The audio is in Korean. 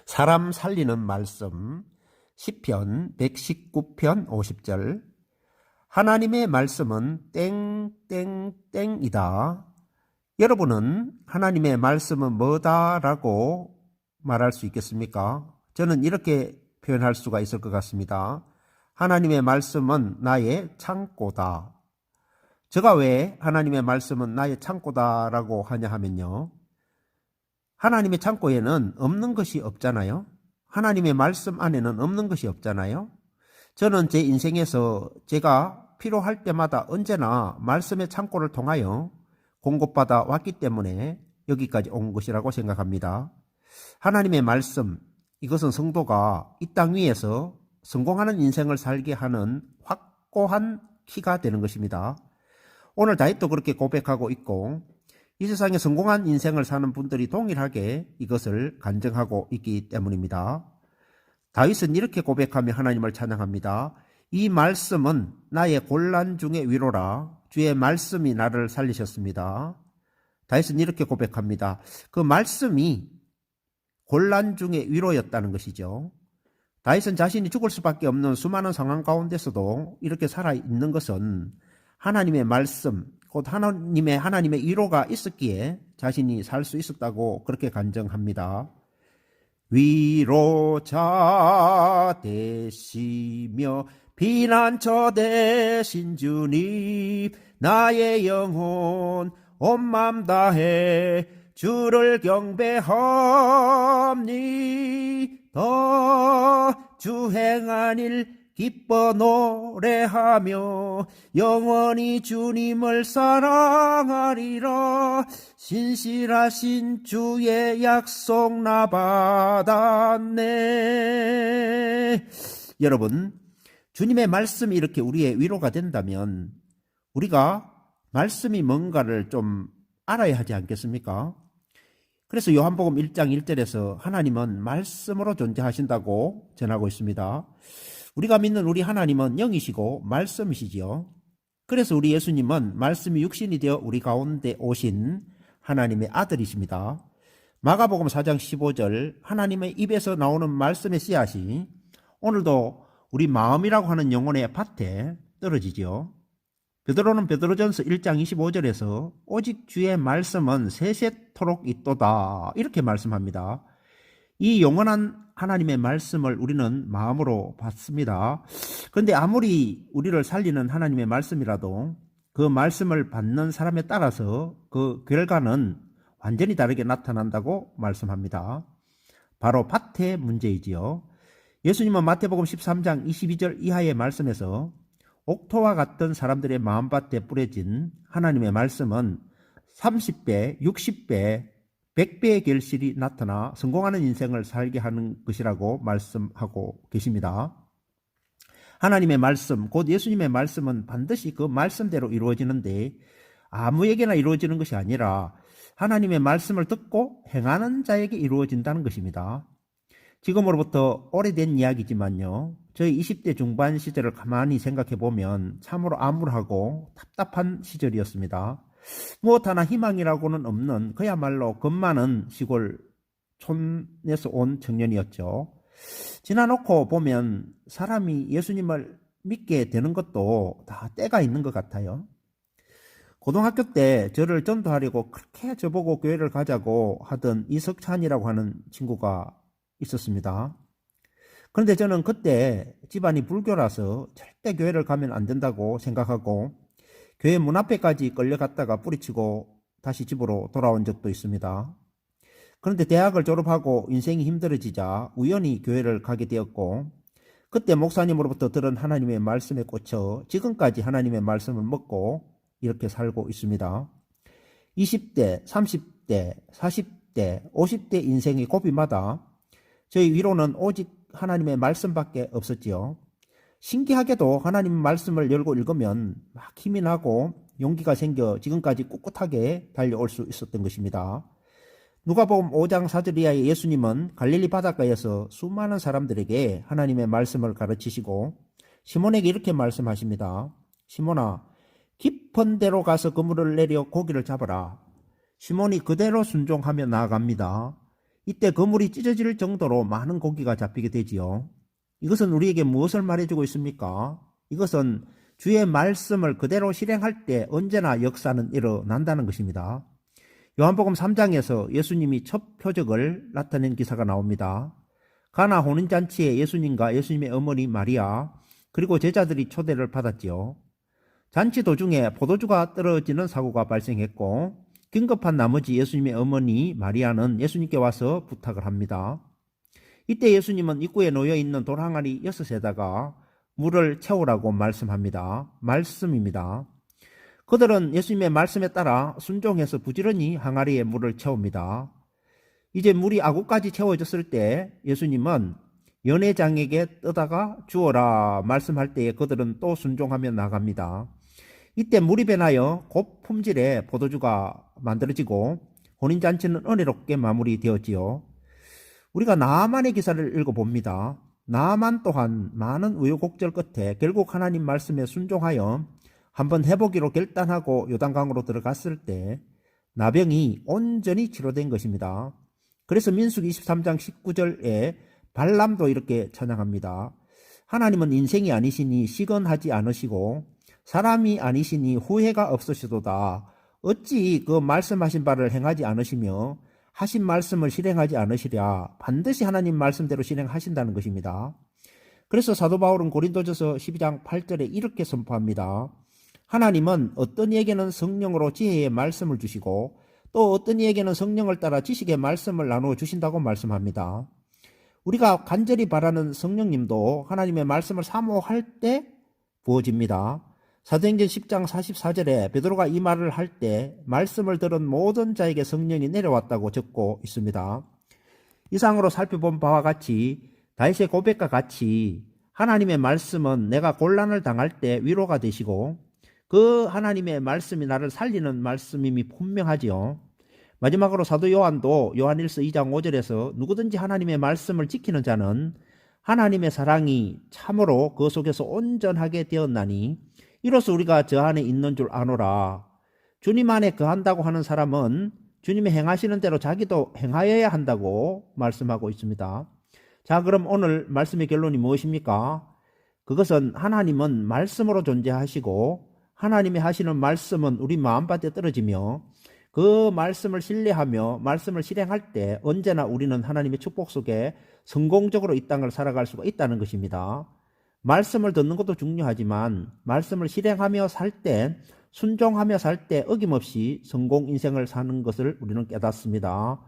사람 살리는 말씀 시편 119편 50절. 하나님의 말씀은 땡땡땡이다. 여러분은 하나님의 말씀은 뭐다라고 말할 수 있겠습니까? 저는 이렇게 표현할 수가 있을 것 같습니다. 하나님의 말씀은 나의 창고다. 제가 왜 하나님의 말씀은 나의 창고다라고 하냐 하면요, 하나님의 창고에는 없는 것이 없잖아요. 하나님의 말씀 안에는 없는 것이 없잖아요. 저는 제 인생에서 제가 필요할 때마다 언제나 말씀의 창고를 통하여 공급받아 왔기 때문에 여기까지 온 것이라고 생각합니다. 하나님의 말씀, 이것은 성도가 이 땅 위에서 성공하는 인생을 살게 하는 확고한 키가 되는 것입니다. 오늘 다윗도 그렇게 고백하고 있고, 이 세상에 성공한 인생을 사는 분들이 동일하게 이것을 간증하고 있기 때문입니다. 다윗은 이렇게 고백하며 하나님을 찬양합니다. 이 말씀은 나의 곤란 중의 위로라. 주의 말씀이 나를 살리셨습니다. 다윗은 이렇게 고백합니다. 그 말씀이 곤란 중의 위로였다는 것이죠. 다윗은 자신이 죽을 수밖에 없는 수많은 상황 가운데서도 이렇게 살아있는 것은 하나님의 말씀, 곧 하나님의 위로가 있었기에 자신이 살 수 있었다고 그렇게 간증합니다. 위로자 되시며 피난처 되신 주님, 나의 영혼 온 맘 다해 주를 경배합니다. 주 행한 일 기뻐 노래하며 영원히 주님을 사랑하리라. 신실하신 주의 약속 나 받았네. 여러분, 주님의 말씀이 이렇게 우리의 위로가 된다면 우리가 말씀이 뭔가를 좀 알아야 하지 않겠습니까? 그래서 요한복음 1장 1절에서 하나님은 말씀으로 존재하신다고 전하고 있습니다. 우리가 믿는 우리 하나님은 영이시고 말씀이시지요. 그래서 우리 예수님은 말씀이 육신이 되어 우리 가운데 오신 하나님의 아들이십니다. 마가복음 4장 15절, 하나님의 입에서 나오는 말씀의 씨앗이 오늘도 우리 마음이라고 하는 영혼의 밭에 떨어지죠. 베드로는 베드로전서 1장 25절에서 오직 주의 말씀은 세세토록 있도다, 이렇게 말씀합니다. 이 영원한 하나님의 말씀을 우리는 마음으로 받습니다. 그런데 아무리 우리를 살리는 하나님의 말씀이라도 그 말씀을 받는 사람에 따라서 그 결과는 완전히 다르게 나타난다고 말씀합니다. 바로 밭의 문제이지요. 예수님은 마태복음 13장 22절 이하의 말씀에서 옥토와 같은 사람들의 마음밭에 뿌려진 하나님의 말씀은 30배, 60배, 100배의 결실이 나타나 성공하는 인생을 살게 하는 것이라고 말씀하고 계십니다. 하나님의 말씀, 곧 예수님의 말씀은 반드시 그 말씀대로 이루어지는데 아무에게나 이루어지는 것이 아니라 하나님의 말씀을 듣고 행하는 자에게 이루어진다는 것입니다. 지금으로부터 오래된 이야기지만요, 저희 20대 중반 시절을 가만히 생각해 보면 참으로 암울하고 답답한 시절이었습니다. 무엇 하나 희망이라고는 없는 그야말로 겁 많은 시골 촌에서 온 청년이었죠. 지나놓고 보면 사람이 예수님을 믿게 되는 것도 다 때가 있는 것 같아요. 고등학교 때 저를 전도하려고 그렇게 저보고 교회를 가자고 하던 이석찬이라고 하는 친구가 있었습니다. 그런데 저는 그때 집안이 불교라서 절대 교회를 가면 안 된다고 생각하고 교회 문 앞에까지 끌려갔다가 뿌리치고 다시 집으로 돌아온 적도 있습니다. 그런데 대학을 졸업하고 인생이 힘들어지자 우연히 교회를 가게 되었고, 그때 목사님으로부터 들은 하나님의 말씀에 꽂혀 지금까지 하나님의 말씀을 먹고 이렇게 살고 있습니다. 20대, 30대, 40대, 50대 인생의 고비마다 저희 위로는 오직 하나님의 말씀밖에 없었지요. 신기하게도 하나님 말씀을 열고 읽으면 막 힘이 나고 용기가 생겨 지금까지 꿋꿋하게 달려올 수 있었던 것입니다. 누가복음 5장 4절 이하의 예수님은 갈릴리 바닷가에서 수많은 사람들에게 하나님의 말씀을 가르치시고 시몬에게 이렇게 말씀하십니다. 시몬아, 깊은 데로 가서 그물을 내려 고기를 잡아라. 시몬이 그대로 순종하며 나아갑니다. 이때 그물이 찢어질 정도로 많은 고기가 잡히게 되지요. 이것은 우리에게 무엇을 말해주고 있습니까? 이것은 주의 말씀을 그대로 실행할 때 언제나 역사는 일어난다는 것입니다. 요한복음 3장에서 예수님이 첫 표적을 나타낸 기사가 나옵니다. 가나 혼인잔치에 예수님과 예수님의 어머니 마리아 그리고 제자들이 초대를 받았지요. 잔치 도중에 포도주가 떨어지는 사고가 발생했고 긴급한 나머지 예수님의 어머니 마리아는 예수님께 와서 부탁을 합니다. 이때 예수님은 입구에 놓여있는 돌항아리 6에다가 물을 채우라고 말씀합니다. 말씀입니다. 그들은 예수님의 말씀에 따라 순종해서 부지런히 항아리에 물을 채웁니다. 이제 물이 아구까지 채워졌을 때 예수님은 연회장에게 떠다가 주어라 말씀할 때에 그들은 또 순종하며 나갑니다. 이때 물이 변하여 고품질의 포도주가 만들어지고 혼인잔치는 은혜롭게 마무리되었지요. 우리가 나아만의 기사를 읽어봅니다. 나아만 또한 많은 우여곡절 끝에 결국 하나님 말씀에 순종하여 한번 해보기로 결단하고 요단강으로 들어갔을 때 나병이 온전히 치료된 것입니다. 그래서 민수기 23장 19절에 발람도 이렇게 찬양합니다. 하나님은 인생이 아니시니 시건하지 않으시고 사람이 아니시니 후회가 없으시도다. 어찌 그 말씀하신 바를 행하지 않으시며 하신 말씀을 실행하지 않으시랴. 반드시 하나님 말씀대로 실행하신다는 것입니다. 그래서 사도 바울은 고린도전서 12장 8절에 이렇게 선포합니다. 하나님은 어떤 이에게는 성령으로 지혜의 말씀을 주시고 또 어떤 이에게는 성령을 따라 지식의 말씀을 나누어 주신다고 말씀합니다. 우리가 간절히 바라는 성령님도 하나님의 말씀을 사모할 때 부어집니다. 사도행전 10장 44절에 베드로가 이 말을 할 때 말씀을 들은 모든 자에게 성령이 내려왔다고 적고 있습니다. 이상으로 살펴본 바와 같이 다윗의 고백과 같이 하나님의 말씀은 내가 곤란을 당할 때 위로가 되시고 그 하나님의 말씀이 나를 살리는 말씀임이 분명하지요. 마지막으로 사도 요한도 요한일서 2장 5절에서 누구든지 하나님의 말씀을 지키는 자는 하나님의 사랑이 참으로 그 속에서 온전하게 되었나니 이로써 우리가 저 안에 있는 줄 아노라. 주님 안에 거한다고 하는 사람은 주님이 행하시는 대로 자기도 행하여야 한다고 말씀하고 있습니다. 자, 그럼 오늘 말씀의 결론이 무엇입니까? 그것은 하나님은 말씀으로 존재하시고 하나님이 하시는 말씀은 우리 마음밭에 떨어지며 그 말씀을 신뢰하며 말씀을 실행할 때 언제나 우리는 하나님의 축복 속에 성공적으로 이 땅을 살아갈 수가 있다는 것입니다. 말씀을 듣는 것도 중요하지만 말씀을 실행하며 살 때, 순종하며 살 때 어김없이 성공 인생을 사는 것을 우리는 깨닫습니다.